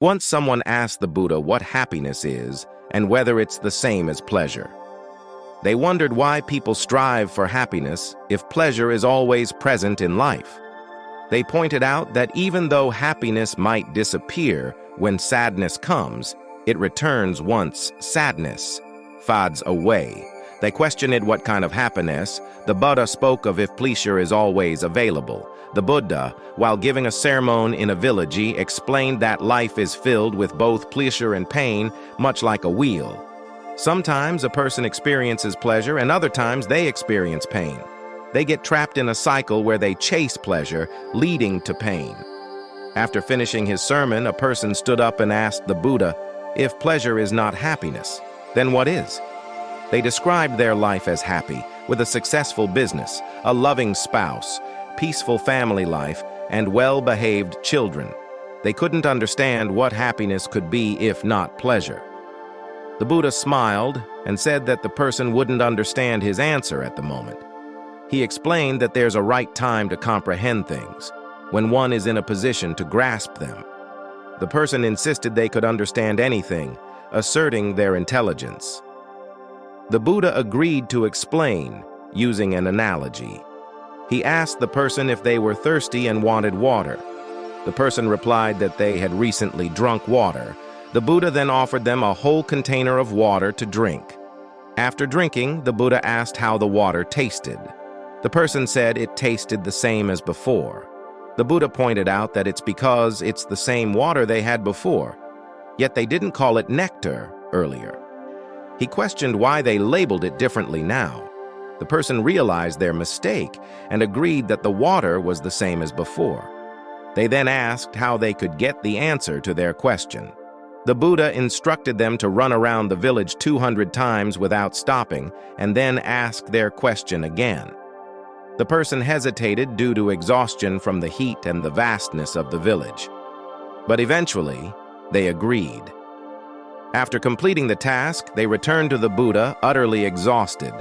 Once someone asked the Buddha what happiness is and whether it's the same as pleasure. They wondered why people strive for happiness if pleasure is always present in life. They pointed out that even though happiness might disappear when sadness comes, it returns once sadness fades away. They questioned what kind of happiness. The Buddha spoke of if pleasure is always available. The Buddha, while giving a sermon in a village, explained that life is filled with both pleasure and pain, much like a wheel. Sometimes a person experiences pleasure and other times they experience pain. They get trapped in a cycle where they chase pleasure, leading to pain. After finishing his sermon, a person stood up and asked the Buddha, if pleasure is not happiness, then what is? They described their life as happy, with a successful business, a loving spouse, peaceful family life, and well-behaved children. They couldn't understand what happiness could be if not pleasure. The Buddha smiled and said that the person wouldn't understand his answer at the moment. He explained that there's a right time to comprehend things, when one is in a position to grasp them. The person insisted they could understand anything, asserting their intelligence. The Buddha agreed to explain, using an analogy. He asked the person if they were thirsty and wanted water. The person replied that they had recently drunk water. The Buddha then offered them a whole container of water to drink. After drinking, the Buddha asked how the water tasted. The person said it tasted the same as before. The Buddha pointed out that it's because it's the same water they had before, yet they didn't call it nectar earlier. He questioned why they labeled it differently now. The person realized their mistake and agreed that the water was the same as before. They then asked how they could get the answer to their question. The Buddha instructed them to run around the village 200 times without stopping and then ask their question again. The person hesitated due to exhaustion from the heat and the vastness of the village. But eventually, they agreed. After completing the task, they returned to the Buddha utterly exhausted.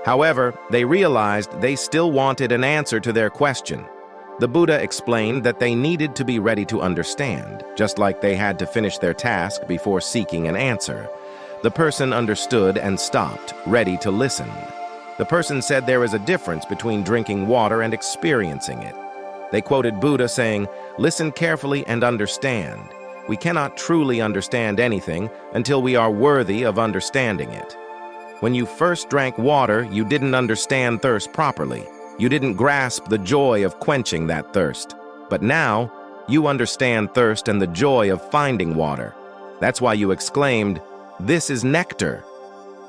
However, they realized they still wanted an answer to their question. The Buddha explained that they needed to be ready to understand, just like they had to finish their task before seeking an answer. The person understood and stopped, ready to listen. The person said there is a difference between drinking water and experiencing it. They quoted Buddha saying, "Listen carefully and understand. We cannot truly understand anything until we are worthy of understanding it. When you first drank water, you didn't understand thirst properly. You didn't grasp the joy of quenching that thirst. But now, you understand thirst and the joy of finding water. That's why you exclaimed, 'This is nectar.'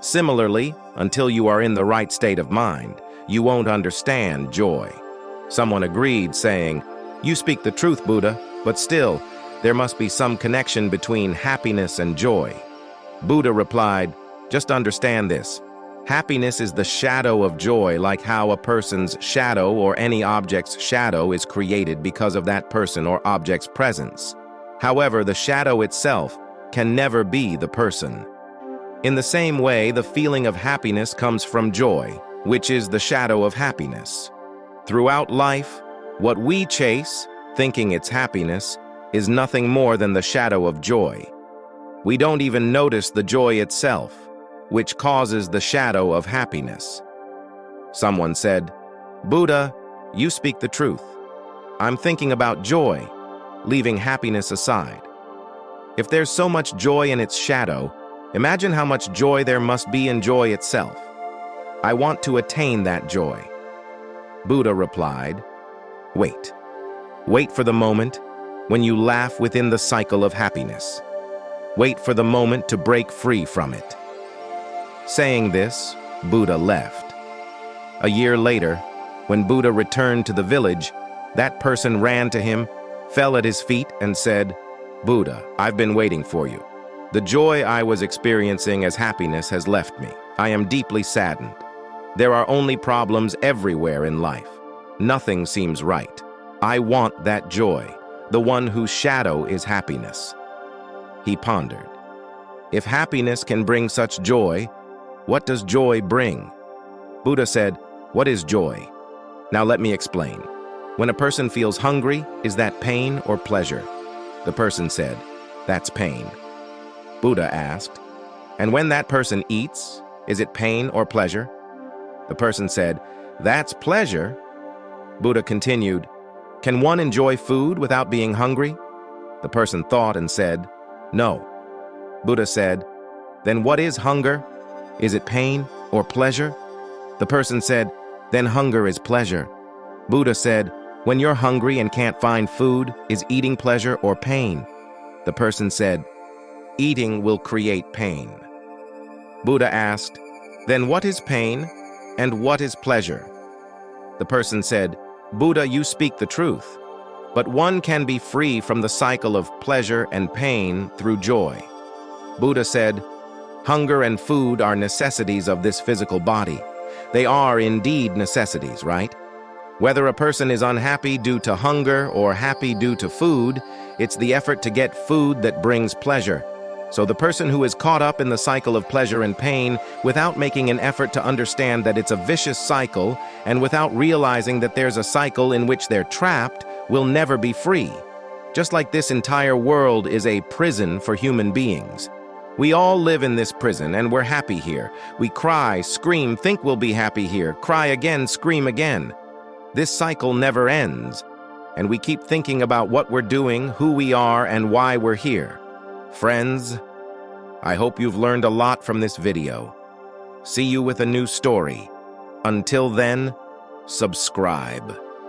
Similarly, until you are in the right state of mind, you won't understand joy." Someone agreed, saying, "You speak the truth, Buddha, but still, there must be some connection between happiness and joy." Buddha replied, "Just understand this. Happiness is the shadow of joy, like how a person's shadow or any object's shadow is created because of that person or object's presence. However, the shadow itself can never be the person. In the same way, the feeling of happiness comes from joy, which is the shadow of happiness. Throughout life, what we chase, thinking it's happiness, is nothing more than the shadow of joy. We don't even notice the joy itself, which causes the shadow of happiness." Someone said, "Buddha, you speak the truth. I'm thinking about joy, leaving happiness aside. If there's so much joy in its shadow, imagine how much joy there must be in joy itself. I want to attain that joy." Buddha replied, "Wait. Wait for the moment when you laugh within the cycle of happiness. Wait for the moment to break free from it." Saying this, Buddha left. A year later, when Buddha returned to the village, that person ran to him, fell at his feet, and said, "Buddha, I've been waiting for you. The joy I was experiencing as happiness has left me. I am deeply saddened. There are only problems everywhere in life. Nothing seems right. I want that joy, the one whose shadow is happiness." He pondered. If happiness can bring such joy, what does joy bring? Buddha said, "What is joy? Now let me explain. When a person feels hungry, is that pain or pleasure?" The person said, That's pain. Buddha asked, and when that person eats, is it pain or pleasure? The person said, that's pleasure. Buddha continued, can one enjoy food without being hungry? The person thought and said, no. Buddha said, then what is hunger? Is it pain or pleasure? The person said, then hunger is pleasure. Buddha said, when you're hungry and can't find food, is eating pleasure or pain? The person said, eating will create pain. Buddha asked, then what is pain and what is pleasure? The person said, Buddha, you speak the truth, but one can be free from the cycle of pleasure and pain through joy. Buddha said, hunger and food are necessities of this physical body. They are indeed necessities, right? Whether a person is unhappy due to hunger or happy due to food, it's the effort to get food that brings pleasure. So the person who is caught up in the cycle of pleasure and pain without making an effort to understand that it's a vicious cycle and without realizing that there's a cycle in which they're trapped will never be free. Just like this entire world is a prison for human beings. We all live in this prison and we're happy here. We cry, scream, think we'll be happy here, cry again, scream again. This cycle never ends, and we keep thinking about what we're doing, who we are, and why we're here. Friends, I hope you've learned a lot from this video. See you with a new story. Until then, subscribe.